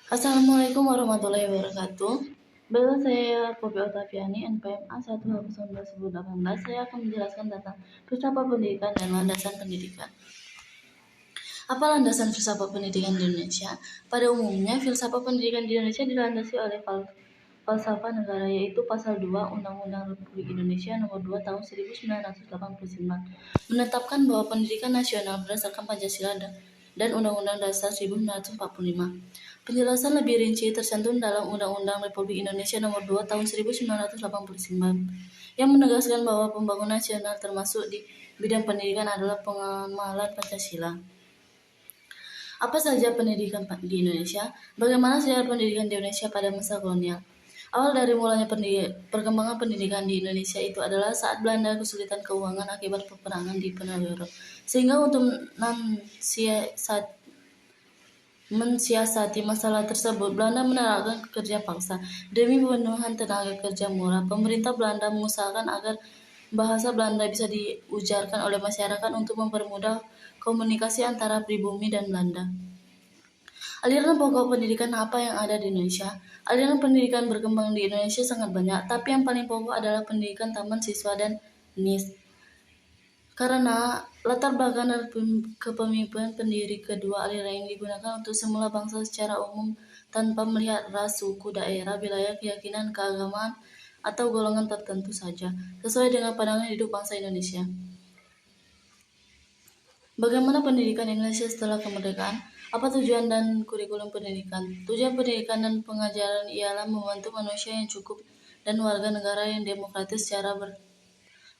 Assalamualaikum warahmatullahi wabarakatuh. Bersama saya Poppy Otaviani, NPM A 1 Agustus 2018. Saya akan menjelaskan tentang filsafat pendidikan dan landasan pendidikan. Apa landasan filsafat pendidikan di Indonesia? Pada umumnya, filsafat pendidikan di Indonesia dilandasi oleh falsafah negara, yaitu Pasal 2 Undang-Undang Republik Indonesia Nomor 2 Tahun 1989, menetapkan bahwa pendidikan nasional berdasarkan Pancasila dan Undang-Undang Dasar 1945. Penjelasan lebih rinci tercantum dalam Undang-Undang Republik Indonesia Nomor 2 Tahun 1989 yang menegaskan bahwa pembangunan nasional termasuk di bidang pendidikan adalah pengamalan Pancasila. Apa saja pendidikan di Indonesia? Bagaimana sejarah pendidikan di Indonesia pada masa kolonial? Awal dari mulanya perkembangan pendidikan di Indonesia itu adalah saat Belanda kesulitan keuangan akibat peperangan di Ponorogo, sehingga untuk mensiasati masalah tersebut, Belanda menerapkan kerja paksa. Demi pemenuhan tenaga kerja murah, pemerintah Belanda mengusahakan agar bahasa Belanda bisa diujarkan oleh masyarakat untuk mempermudah komunikasi antara pribumi dan Belanda. Aliran pokok pendidikan apa yang ada di Indonesia? Aliran pendidikan berkembang di Indonesia sangat banyak, tapi yang paling pokok adalah pendidikan taman siswa dan NIS. Karena latar belakang dan kepemimpinan pendiri kedua aliran ini digunakan untuk semula bangsa secara umum tanpa melihat ras, suku, daerah, wilayah, keyakinan, keagamaan, atau golongan tertentu saja, sesuai dengan pandangan hidup bangsa Indonesia. Bagaimana pendidikan Indonesia setelah kemerdekaan? Apa tujuan dan kurikulum pendidikan? Tujuan pendidikan dan pengajaran ialah membantu manusia yang cukup dan warga negara yang demokratis secara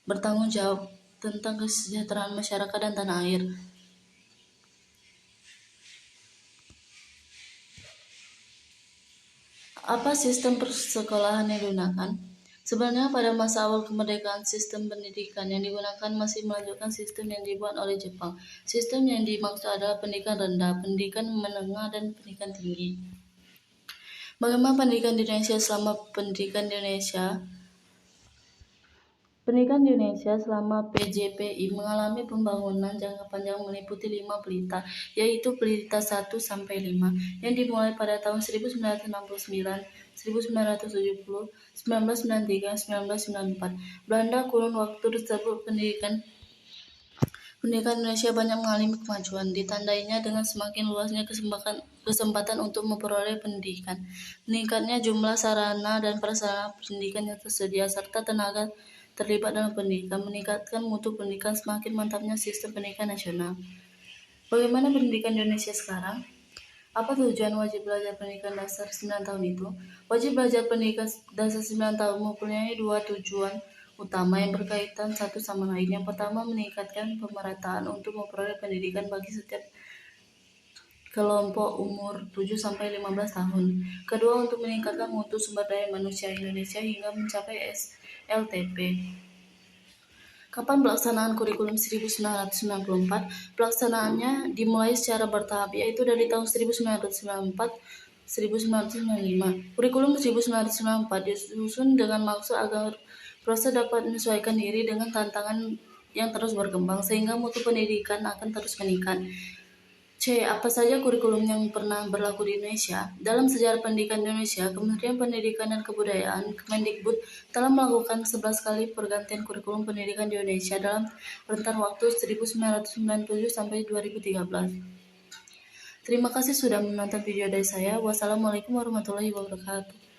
bertanggung jawab tentang kesejahteraan masyarakat dan tanah air. Apa sistem persekolahan yang digunakan? Sebenarnya pada masa awal kemerdekaan, sistem pendidikan yang digunakan masih melanjutkan sistem yang dibuat oleh Jepang. Sistem yang dimaksud adalah pendidikan rendah, pendidikan menengah, dan pendidikan tinggi. Bagaimana pendidikan di Indonesia selama pendidikan di Indonesia? Pendidikan di Indonesia selama PJPI mengalami pembangunan jangka panjang meliputi 5 pelita, yaitu pelita 1 sampai 5, yang dimulai pada tahun 1969, 1970, 1993, 1994. Belanda kurun waktu tersebut pendidikan Indonesia banyak mengalami kemajuan, ditandainya dengan semakin luasnya kesempatan untuk memperoleh pendidikan, meningkatnya jumlah sarana dan prasarana pendidikan yang tersedia, serta tenaga terlibat dalam pendidikan, meningkatkan mutu pendidikan, semakin mantapnya sistem pendidikan nasional. Bagaimana pendidikan di Indonesia sekarang? Apa tujuan wajib belajar pendidikan dasar 9 tahun itu? Wajib belajar pendidikan dasar 9 tahun mempunyai 2 tujuan utama yang berkaitan satu sama lain. Yang pertama, meningkatkan pemerataan untuk memperoleh pendidikan bagi setiap kelompok umur 7-15 tahun. Kedua, untuk meningkatkan mutu sumber daya manusia Indonesia hingga mencapai SLTP. Kapan pelaksanaan kurikulum 1994? Pelaksanaannya dimulai secara bertahap, yaitu dari tahun 1994-1995. Kurikulum 1994 disusun dengan maksud agar proses dapat menyesuaikan diri dengan tantangan yang terus berkembang, sehingga mutu pendidikan akan terus meningkat. C. Apa saja kurikulum yang pernah berlaku di Indonesia? Dalam sejarah pendidikan Indonesia, Kementerian Pendidikan dan Kebudayaan Kemendikbud telah melakukan 11 kali pergantian kurikulum pendidikan di Indonesia dalam rentang waktu 1997 sampai 2013. Terima kasih sudah menonton video dari saya. Wassalamualaikum warahmatullahi wabarakatuh.